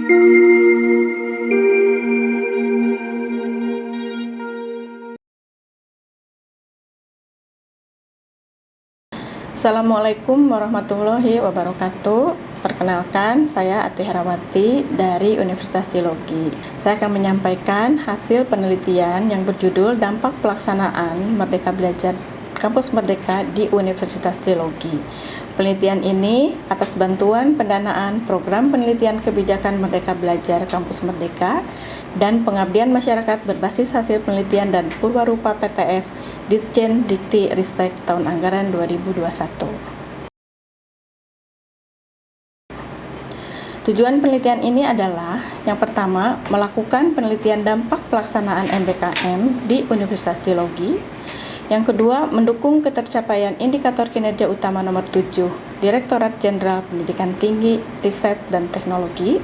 Assalamualaikum warahmatullahi wabarakatuh. Perkenalkan, saya Ati Herawati dari Universitas Geologi. Saya akan menyampaikan hasil penelitian yang berjudul Dampak Pelaksanaan Merdeka Belajar Kampus Merdeka di Universitas Geologi. Penelitian ini atas bantuan pendanaan Program Penelitian Kebijakan Merdeka Belajar Kampus Merdeka dan pengabdian masyarakat berbasis hasil penelitian dan purwarupa PTS Ditjen Dikti Ristek tahun anggaran 2021. Tujuan penelitian ini adalah yang pertama, melakukan penelitian dampak pelaksanaan MBKM di Universitas Geologi. Yang kedua, mendukung ketercapaian indikator kinerja utama nomor 7 Direktorat Jenderal Pendidikan Tinggi, Riset, dan Teknologi.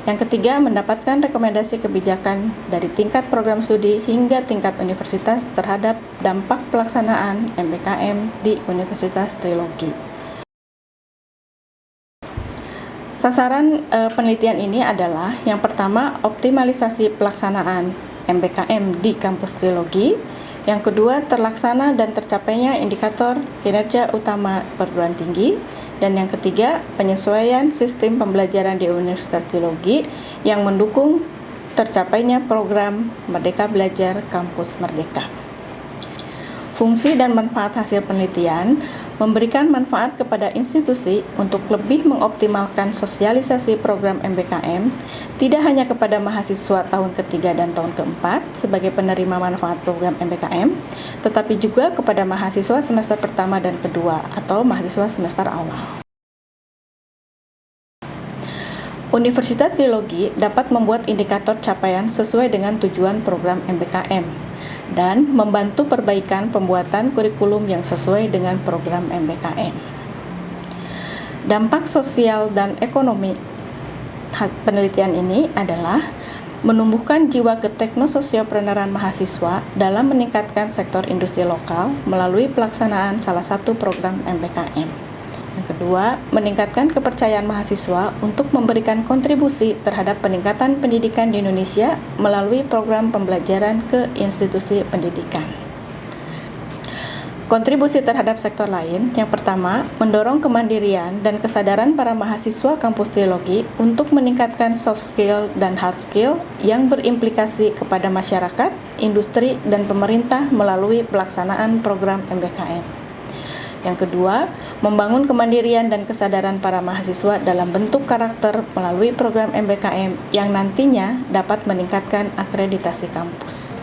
Yang ketiga, mendapatkan rekomendasi kebijakan dari tingkat program studi hingga tingkat universitas terhadap dampak pelaksanaan MBKM di Universitas Geologi. Sasaran penelitian ini adalah yang pertama, optimalisasi pelaksanaan MBKM di kampus Geologi. Yang kedua, terlaksana dan tercapainya indikator kinerja utama perguruan tinggi. Dan yang ketiga, penyesuaian sistem pembelajaran di Universitas Geologi yang mendukung tercapainya program Merdeka Belajar Kampus Merdeka. Fungsi dan manfaat hasil penelitian memberikan manfaat kepada institusi untuk lebih mengoptimalkan sosialisasi program MBKM, tidak hanya kepada mahasiswa tahun ketiga dan tahun keempat sebagai penerima manfaat program MBKM, tetapi juga kepada mahasiswa semester pertama dan kedua atau mahasiswa semester awal. Universitas Geologi dapat membuat indikator capaian sesuai dengan tujuan program MBKM dan membantu perbaikan pembuatan kurikulum yang sesuai dengan program MBKM. Dampak sosial dan ekonomi penelitian ini adalah menumbuhkan jiwa keteknososiopreneran mahasiswa dalam meningkatkan sektor industri lokal melalui pelaksanaan salah satu program MBKM. Yang kedua, meningkatkan kepercayaan mahasiswa untuk memberikan kontribusi terhadap peningkatan pendidikan di Indonesia melalui program pembelajaran ke institusi pendidikan. Kontribusi terhadap sektor lain, yang pertama, mendorong kemandirian dan kesadaran para mahasiswa kampus Geologi untuk meningkatkan soft skill dan hard skill yang berimplikasi kepada masyarakat, industri, dan pemerintah melalui pelaksanaan program MBKM. Yang kedua, membangun kemandirian dan kesadaran para mahasiswa dalam bentuk karakter melalui program MBKM yang nantinya dapat meningkatkan akreditasi kampus.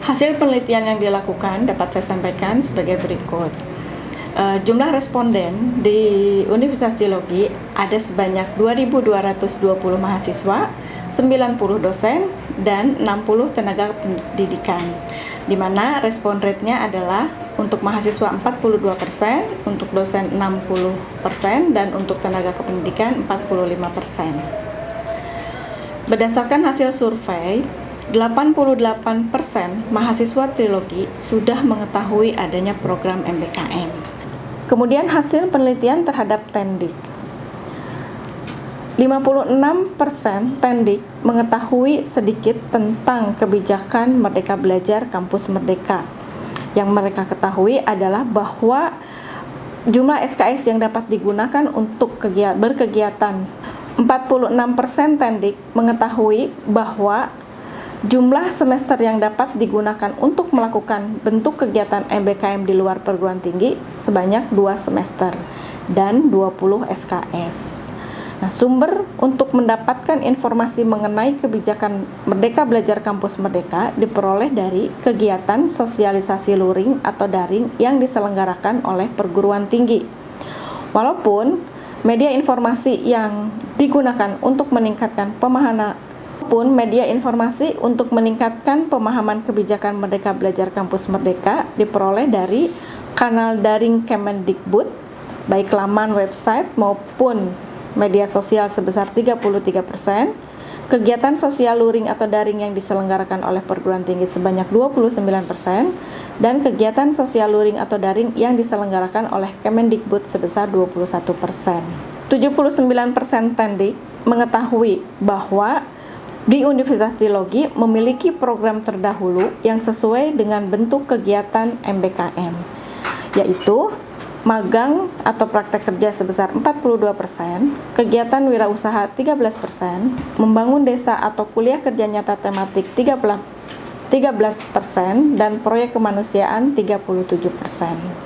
Hasil penelitian yang dilakukan dapat saya sampaikan sebagai berikut. Jumlah responden di Universitas Geologi ada sebanyak 2.220 mahasiswa, 90 dosen, dan 60 tenaga pendidikan, di mana respon rate-nya adalah untuk mahasiswa 42%, untuk dosen 60%, dan untuk tenaga kependidikan 45%. Berdasarkan hasil survei, 88% mahasiswa Geologi sudah mengetahui adanya program MBKM. Kemudian hasil penelitian terhadap Tendik. 56% Tendik mengetahui sedikit tentang kebijakan Merdeka Belajar Kampus Merdeka. Yang mereka ketahui adalah bahwa jumlah SKS yang dapat digunakan untuk berkegiatan. 46% Tendik mengetahui bahwa jumlah semester yang dapat digunakan untuk melakukan bentuk kegiatan MBKM di luar perguruan tinggi sebanyak 2 semester dan 20 SKS. Nah, sumber untuk mendapatkan informasi mengenai kebijakan Merdeka Belajar Kampus Merdeka diperoleh dari kegiatan sosialisasi luring atau daring yang diselenggarakan oleh perguruan tinggi. Walaupun media informasi yang digunakan untuk meningkatkan pemahaman kebijakan Merdeka Belajar Kampus Merdeka diperoleh dari kanal daring Kemendikbud, baik laman website maupun media sosial sebesar 33%, kegiatan sosial luring atau daring yang diselenggarakan oleh perguruan tinggi sebanyak 29%, dan kegiatan sosial luring atau daring yang diselenggarakan oleh Kemendikbud sebesar 21%. 79% Tendik mengetahui bahwa di Universitas Trilogi memiliki program terdahulu yang sesuai dengan bentuk kegiatan MBKM, yaitu magang atau praktek kerja sebesar 42%, kegiatan wirausaha 13%, membangun desa atau kuliah kerja nyata tematik 13%, dan proyek kemanusiaan 37%.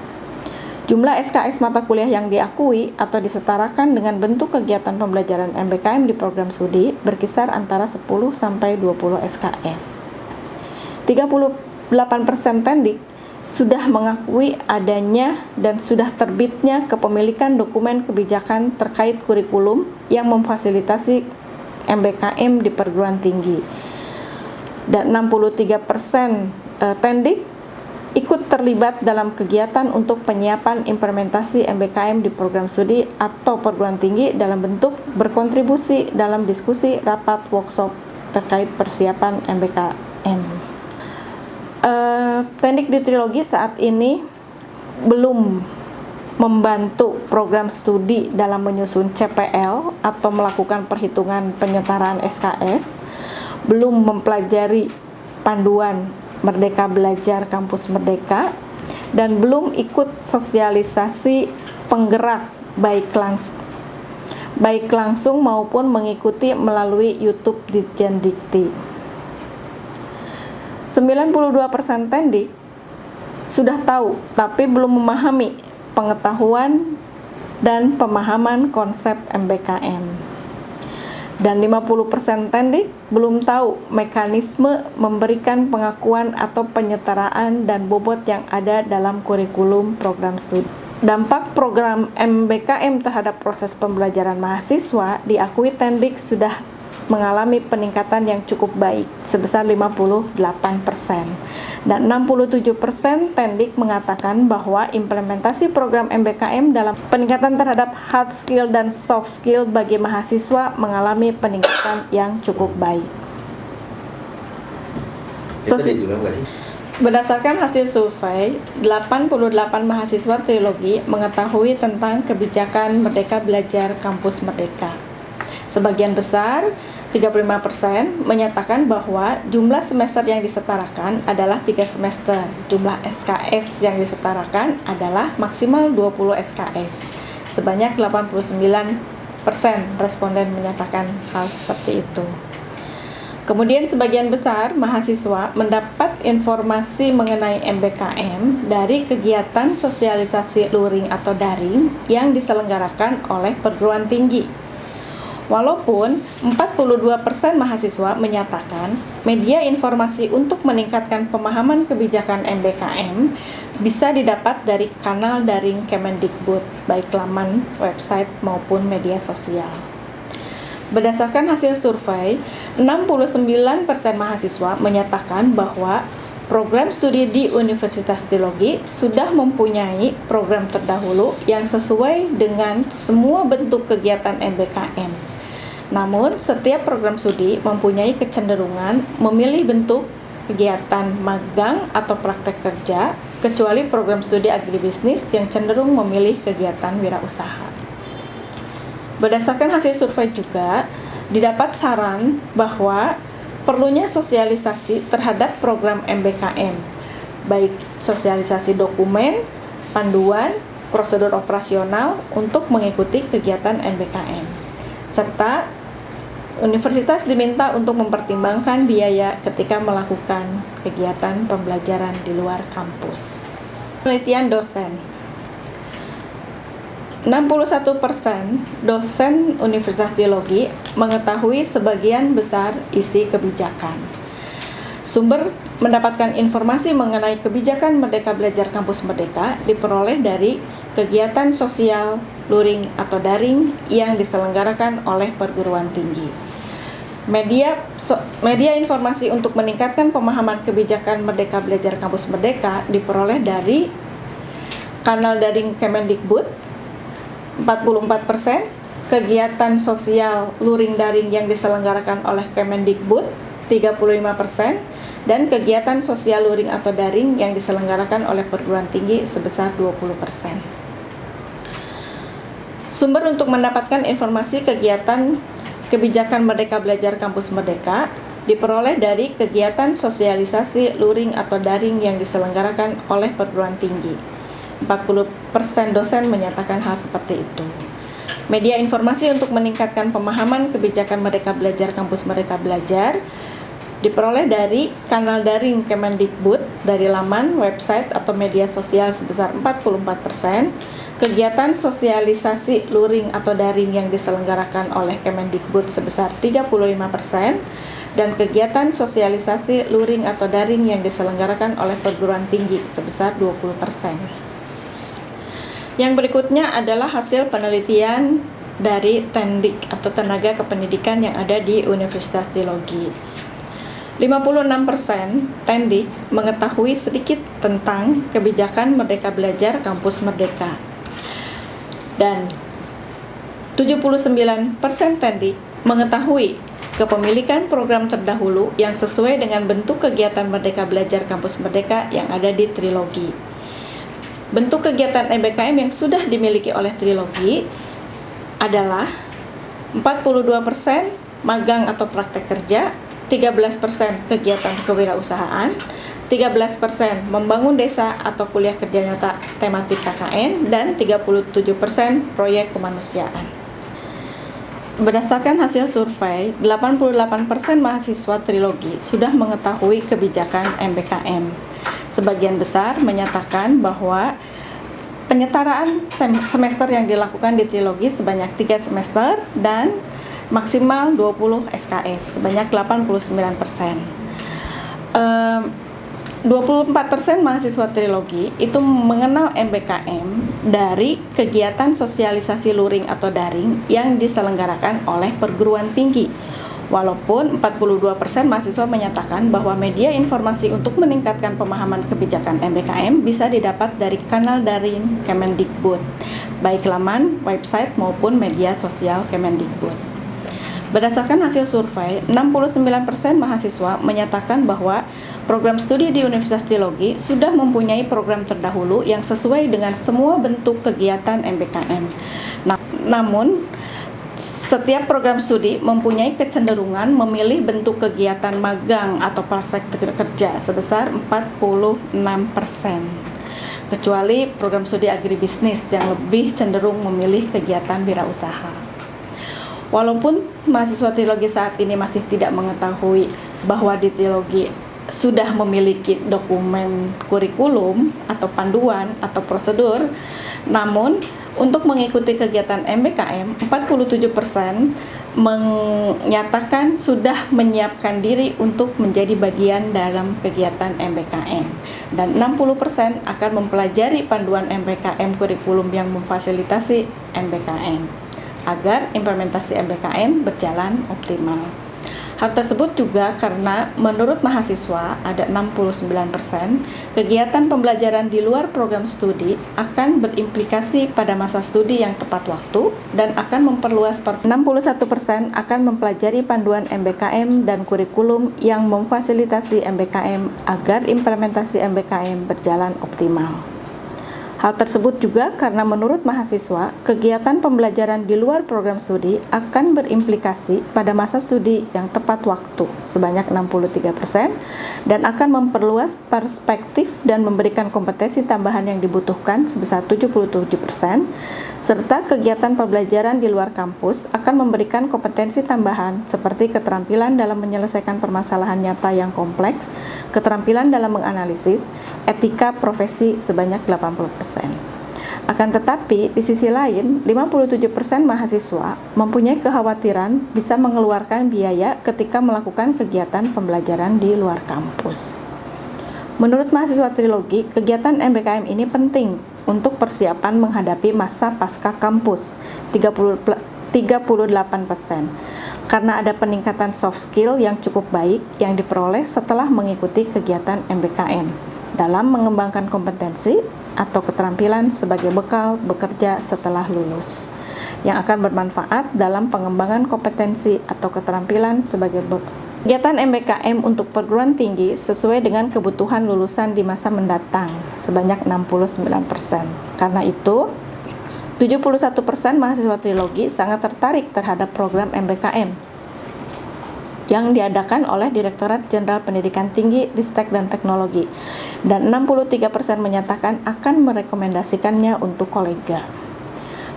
Jumlah SKS mata kuliah yang diakui atau disetarakan dengan bentuk kegiatan pembelajaran MBKM di program studi berkisar antara 10 sampai 20 SKS. 38% Tendik sudah mengakui adanya dan sudah terbitnya kepemilikan dokumen kebijakan terkait kurikulum yang memfasilitasi MBKM di perguruan tinggi. Dan 63% Tendik ikut terlibat dalam kegiatan untuk penyiapan implementasi MBKM di program studi atau perguruan tinggi dalam bentuk berkontribusi dalam diskusi, rapat, workshop terkait persiapan MBKM. Tendik di Trilogi saat ini belum membantu program studi dalam menyusun CPL atau melakukan perhitungan penyetaraan SKS, belum mempelajari panduan Merdeka Belajar Kampus Merdeka, dan belum ikut sosialisasi penggerak baik langsung maupun mengikuti melalui YouTube Ditjen Dikti. 92% Tendik sudah tahu tapi belum memahami pengetahuan dan pemahaman konsep MBKM. Dan 50% Tendik belum tahu mekanisme memberikan pengakuan atau penyetaraan dan bobot yang ada dalam kurikulum program studi. Dampak program MBKM terhadap proses pembelajaran mahasiswa diakui Tendik sudah mengalami peningkatan yang cukup baik sebesar 58%. Dan 67% Tendik mengatakan bahwa implementasi program MBKM dalam peningkatan terhadap hard skill dan soft skill bagi mahasiswa mengalami peningkatan yang cukup baik. Berdasarkan hasil survei, 88 mahasiswa Trilogi mengetahui tentang kebijakan Merdeka Belajar Kampus Merdeka. Sebagian besar, 35%, menyatakan bahwa jumlah semester yang disetarakan adalah 3 semester. Jumlah SKS yang disetarakan adalah maksimal 20 SKS. Sebanyak 89% responden menyatakan hal seperti itu. Kemudian sebagian besar mahasiswa mendapat informasi mengenai MBKM dari kegiatan sosialisasi luring atau daring yang diselenggarakan oleh perguruan tinggi. Walaupun 42% mahasiswa menyatakan media informasi untuk meningkatkan pemahaman kebijakan MBKM bisa didapat dari kanal daring Kemendikbud, baik laman, website, maupun media sosial. Berdasarkan hasil survei, 69% mahasiswa menyatakan bahwa program studi di Universitas Trilogi sudah mempunyai program terdahulu yang sesuai dengan semua bentuk kegiatan MBKM. Namun, setiap program studi mempunyai kecenderungan memilih bentuk kegiatan magang atau praktek kerja, kecuali program studi agribisnis yang cenderung memilih kegiatan wirausaha. Berdasarkan hasil survei juga, didapat saran bahwa perlunya sosialisasi terhadap program MBKM, baik sosialisasi dokumen, panduan, prosedur operasional untuk mengikuti kegiatan MBKM, serta universitas diminta untuk mempertimbangkan biaya ketika melakukan kegiatan pembelajaran di luar kampus. Penelitian dosen. 61% dosen Universitas Trilogi mengetahui sebagian besar isi kebijakan. Sumber mendapatkan informasi mengenai kebijakan Merdeka Belajar Kampus Merdeka diperoleh dari kegiatan sosial luring atau daring yang diselenggarakan oleh perguruan tinggi. Media informasi untuk meningkatkan pemahaman kebijakan Merdeka Belajar Kampus Merdeka diperoleh dari kanal daring Kemendikbud 44%, kegiatan sosial luring daring yang diselenggarakan oleh Kemendikbud 35%, dan kegiatan sosial luring atau daring yang diselenggarakan oleh perguruan tinggi sebesar 20%. Sumber untuk mendapatkan informasi kegiatan kebijakan Merdeka Belajar Kampus Merdeka diperoleh dari kegiatan sosialisasi luring atau daring yang diselenggarakan oleh perguruan tinggi. 40% dosen menyatakan hal seperti itu. Media informasi untuk meningkatkan pemahaman kebijakan Merdeka Belajar Kampus Merdeka Belajar diperoleh dari kanal daring Kemendikbud dari laman, website, atau media sosial sebesar 44%, kegiatan sosialisasi luring atau daring yang diselenggarakan oleh Kemendikbud sebesar 35%, dan kegiatan sosialisasi luring atau daring yang diselenggarakan oleh perguruan tinggi sebesar 20%. Yang berikutnya adalah hasil penelitian dari Tendik atau Tenaga Kependidikan yang ada di Universitas Trilogi. 56% Tendik mengetahui sedikit tentang kebijakan Merdeka Belajar Kampus Merdeka. Dan 79% Tendik mengetahui kepemilikan program terdahulu yang sesuai dengan bentuk kegiatan Merdeka Belajar Kampus Merdeka yang ada di Trilogi. Bentuk kegiatan MBKM yang sudah dimiliki oleh Trilogi adalah 42% magang atau praktek kerja, 13% kegiatan kewirausahaan, 13% membangun desa atau kuliah kerja nyata tematik KKN, dan 37% proyek kemanusiaan. Berdasarkan hasil survei, 88% mahasiswa Trilogi sudah mengetahui kebijakan MBKM. Sebagian besar menyatakan bahwa penyetaraan semester yang dilakukan di Trilogi sebanyak 3 semester dan maksimal 20 SKS sebanyak 89%. 24% mahasiswa Trilogi itu mengenal MBKM dari kegiatan sosialisasi luring atau daring yang diselenggarakan oleh perguruan tinggi. Walaupun 42% mahasiswa menyatakan bahwa media informasi untuk meningkatkan pemahaman kebijakan MBKM bisa didapat dari kanal daring Kemendikbud, baik laman, website, maupun media sosial Kemendikbud. Berdasarkan hasil survei, 69% mahasiswa menyatakan bahwa program studi di Universitas Trilogi sudah mempunyai program terdahulu yang sesuai dengan semua bentuk kegiatan MBKM. Namun, setiap program studi mempunyai kecenderungan memilih bentuk kegiatan magang atau praktek kerja sebesar 46%, kecuali program studi agribisnis yang lebih cenderung memilih kegiatan wirausaha. Walaupun mahasiswa Trilogi saat ini masih tidak mengetahui bahwa di Trilogi sudah memiliki dokumen kurikulum atau panduan atau prosedur, namun untuk mengikuti kegiatan MBKM, 47% menyatakan sudah menyiapkan diri untuk menjadi bagian dalam kegiatan MBKM, dan 60% akan mempelajari panduan MBKM kurikulum yang memfasilitasi MBKM agar implementasi MBKM berjalan optimal. Hal tersebut juga karena menurut mahasiswa ada 69% kegiatan pembelajaran di luar program studi akan berimplikasi pada masa studi yang tepat waktu dan akan memperluas 61% akan mempelajari panduan MBKM dan kurikulum yang memfasilitasi MBKM agar implementasi MBKM berjalan optimal. Hal tersebut juga karena menurut mahasiswa, kegiatan pembelajaran di luar program studi akan berimplikasi pada masa studi yang tepat waktu sebanyak 63% dan akan memperluas perspektif dan memberikan kompetensi tambahan yang dibutuhkan sebesar 77%, serta kegiatan pembelajaran di luar kampus akan memberikan kompetensi tambahan seperti keterampilan dalam menyelesaikan permasalahan nyata yang kompleks, keterampilan dalam menganalisis, etika profesi sebanyak 80%. Akan tetapi, di sisi lain, 57% mahasiswa mempunyai kekhawatiran bisa mengeluarkan biaya ketika melakukan kegiatan pembelajaran di luar kampus. Menurut mahasiswa Trilogi, kegiatan MBKM ini penting untuk persiapan menghadapi masa pasca kampus, 38%, karena ada peningkatan soft skill yang cukup baik yang diperoleh setelah mengikuti kegiatan MBKM dalam mengembangkan kompetensi atau keterampilan sebagai bekal bekerja setelah lulus, yang akan bermanfaat dalam pengembangan kompetensi atau keterampilan sebagai kegiatan MBKM untuk perguruan tinggi sesuai dengan kebutuhan lulusan di masa mendatang sebanyak 69%. Karena itu, 71% mahasiswa Trilogi sangat tertarik terhadap program MBKM yang diadakan oleh Direktorat Jenderal Pendidikan Tinggi, Ristek dan Teknologi, dan 63% menyatakan akan merekomendasikannya untuk kolega.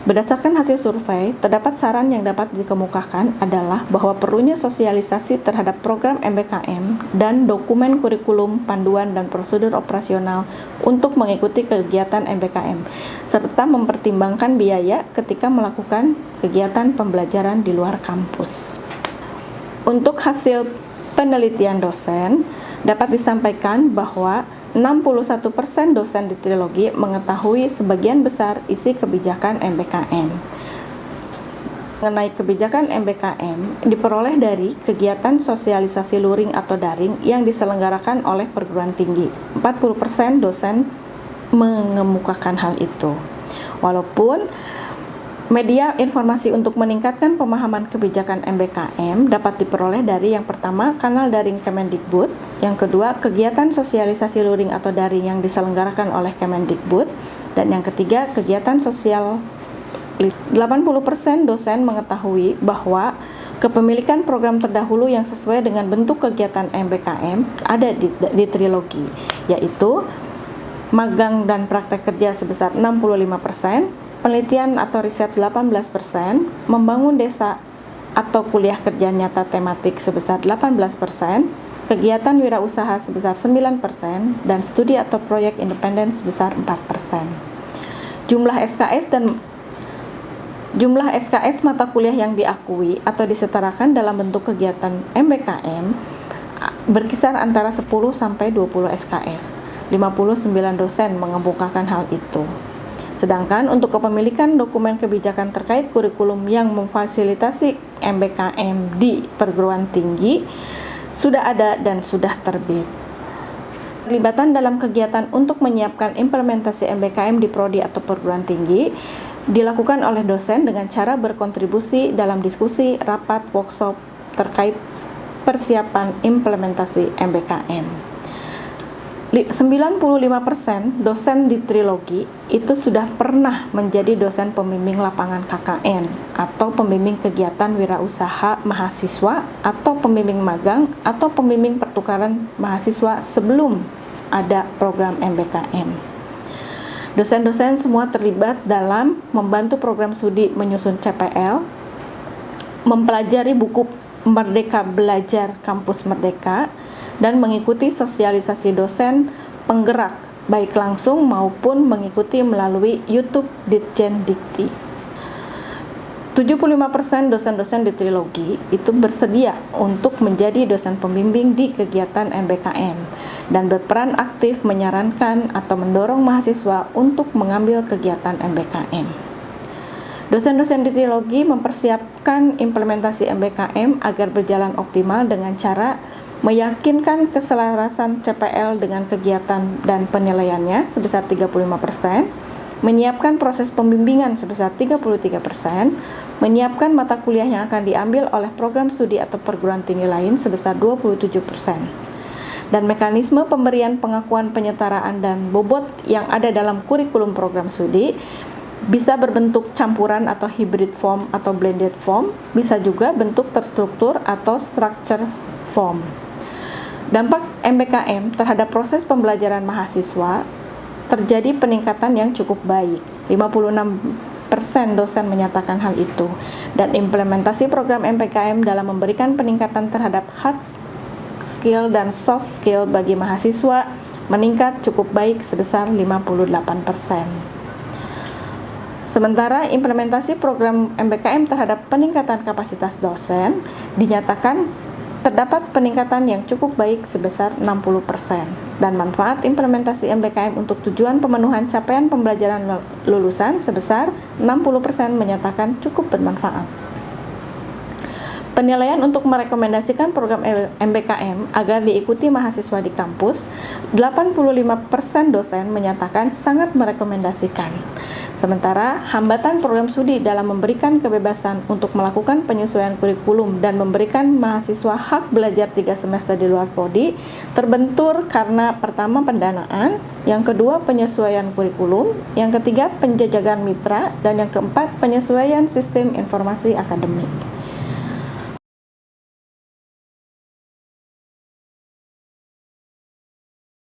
Berdasarkan hasil survei, terdapat saran yang dapat dikemukakan adalah bahwa perlunya sosialisasi terhadap program MBKM dan dokumen kurikulum, panduan, dan prosedur operasional untuk mengikuti kegiatan MBKM, serta mempertimbangkan biaya ketika melakukan kegiatan pembelajaran di luar kampus. Untuk hasil penelitian dosen, dapat disampaikan bahwa 61% dosen di Trilogi mengetahui sebagian besar isi kebijakan MBKM. Mengenai kebijakan MBKM diperoleh dari kegiatan sosialisasi luring atau daring yang diselenggarakan oleh perguruan tinggi. 40% dosen mengemukakan hal itu. Walaupun media informasi untuk meningkatkan pemahaman kebijakan MBKM dapat diperoleh dari yang pertama, kanal daring Kemendikbud, yang kedua, kegiatan sosialisasi luring atau daring yang diselenggarakan oleh Kemendikbud, dan yang ketiga, kegiatan sosial. 80% dosen mengetahui bahwa kepemilikan program terdahulu yang sesuai dengan bentuk kegiatan MBKM ada di Trilogi, yaitu magang dan praktek kerja sebesar 65%, penelitian atau riset 18%, membangun desa atau kuliah kerja nyata tematik sebesar 18%, kegiatan wirausaha sebesar 9%, dan studi atau proyek independen sebesar 4%. Jumlah SKS mata kuliah yang diakui atau disetarakan dalam bentuk kegiatan MBKM berkisar antara 10 sampai 20 SKS. 59 dosen mengemukakan hal itu. Sedangkan untuk kepemilikan dokumen kebijakan terkait kurikulum yang memfasilitasi MBKM di perguruan tinggi sudah ada dan sudah terbit. Terlibatan dalam kegiatan untuk menyiapkan implementasi MBKM di prodi atau perguruan tinggi dilakukan oleh dosen dengan cara berkontribusi dalam diskusi, rapat, workshop terkait persiapan implementasi MBKM. 95% dosen di Trilogi itu sudah pernah menjadi dosen pembimbing lapangan KKN atau pembimbing kegiatan wirausaha mahasiswa atau pembimbing magang atau pembimbing pertukaran mahasiswa sebelum ada program MBKM. Dosen-dosen semua terlibat dalam membantu program studi menyusun CPL, mempelajari buku Merdeka Belajar Kampus Merdeka, dan mengikuti sosialisasi dosen penggerak baik langsung maupun mengikuti melalui YouTube Ditjen Dikti. 75% dosen-dosen di Trilogi itu bersedia untuk menjadi dosen pembimbing di kegiatan MBKM dan berperan aktif menyarankan atau mendorong mahasiswa untuk mengambil kegiatan MBKM. Dosen-dosen di Trilogi mempersiapkan implementasi MBKM agar berjalan optimal dengan cara meyakinkan keselarasan CPL dengan kegiatan dan penilaiannya sebesar 35%, menyiapkan proses pembimbingan sebesar 33%, menyiapkan mata kuliah yang akan diambil oleh program studi atau perguruan tinggi lain sebesar 27%, dan mekanisme pemberian pengakuan penyetaraan dan bobot yang ada dalam kurikulum program studi bisa berbentuk campuran atau hybrid form atau blended form, bisa juga bentuk terstruktur atau structure form. Dampak MBKM terhadap proses pembelajaran mahasiswa terjadi peningkatan yang cukup baik. 56% dosen menyatakan hal itu, dan implementasi program MBKM dalam memberikan peningkatan terhadap hard skill dan soft skill bagi mahasiswa meningkat cukup baik sebesar 58%. Sementara implementasi program MBKM terhadap peningkatan kapasitas dosen dinyatakan terdapat peningkatan yang cukup baik sebesar 60%, dan manfaat implementasi MBKM untuk tujuan pemenuhan capaian pembelajaran lulusan sebesar 60% menyatakan cukup bermanfaat. Penilaian untuk merekomendasikan program MBKM agar diikuti mahasiswa di kampus, 85% dosen menyatakan sangat merekomendasikan. Sementara, hambatan program studi dalam memberikan kebebasan untuk melakukan penyesuaian kurikulum dan memberikan mahasiswa hak belajar 3 semester di luar prodi terbentur karena pertama pendanaan, yang kedua penyesuaian kurikulum, yang ketiga penjajakan mitra, dan yang keempat penyesuaian sistem informasi akademik.